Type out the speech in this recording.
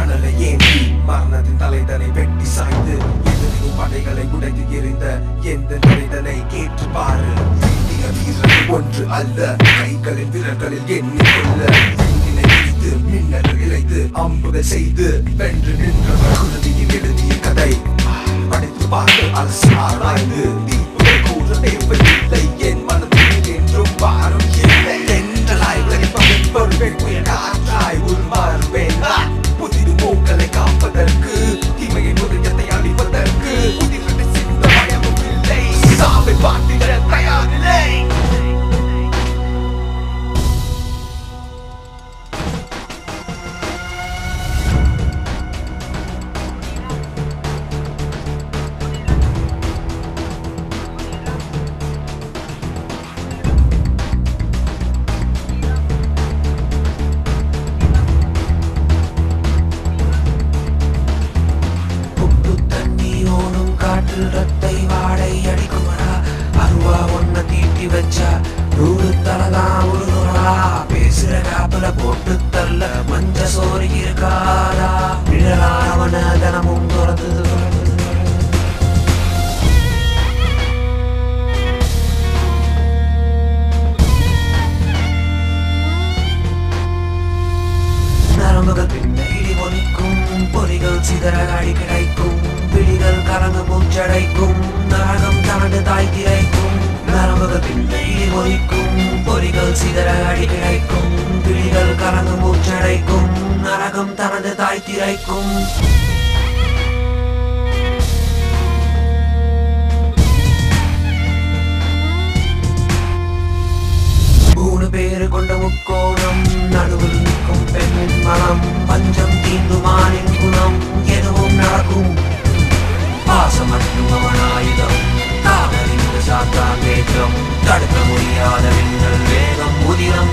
கடலை ஏந்தி மரணத்தின் தலைதனை வெட்டி சாய்ந்து எதிரின் படைகளை உடைத்து எறிந்த எந்த நிறைதனை கேட்டு பாரு. இந்திய வீரர்கள் ஒன்று அல்ல, கைகளின் விரல்களில் எண்ணிக்கொள்ள விண்ணினை பிடித்து மின்னல் இழைத்து அம்புகள் செய்து வென்று நின்றவர் குருதியில் எழுதிய கதை படித்து பார்த்து அலசி ஆராய்ந்து தீர்ப்புகள் கூற தேவையில்லை. என் மனதில் என்றும் பாரம் இல்லை. தென்றலாய் விளைப்பவன் பொறுப்பேன், புயல் காற்றாய் உருமாறுவேன். புதிது மூக்களை காப்பதற்கு, தீமையின் உதயத்தை அழிப்பதற்கு புதிரத்தை சிந்த பயமும் இல்லை. சாவை பார்த்திட தயாரில்லை. ரத்தை வாடை அடிக்குமடா, அருவா ஒன்ன தீட்டி வச்சா நூறு தலதான் உருகுமடா. பேசுற காப்பல போட்டு தள்ள மஞ்ச சோறு இருக்காதா, நிழலானவன தினமும் துறந்து நரம்புகள் பின்ன இடி ஒலிக்கும், பொறிகள் சிதற அடி கிடைக்கும், விழிகள் கலங்கு மூச்சடைக்கும், நரகம் தனது தாய் திரைக்கும். நரம்புகள் பின்ன இடி ஒலிக்கும், பொறிகள் சிதற அடி கிடைக்கும், விழிகள் கலங்கு மூச்சடைக்கும், நரகம் தனது தாய் திரைக்கும். மூணு பேரு கொண்ட முக்கோணம், நடுவில் நிற்கும் பெண்ணின் மனம், பஞ்சம் தீண்டுமானின் குணம், எதுவும் நடக்கும். பாசம் மட்டும் அவன் ஆயுதம், காதலின் சாத்தான் வேகம், தடுக்க முடியாத மின்னல் வேகம், உதிரம்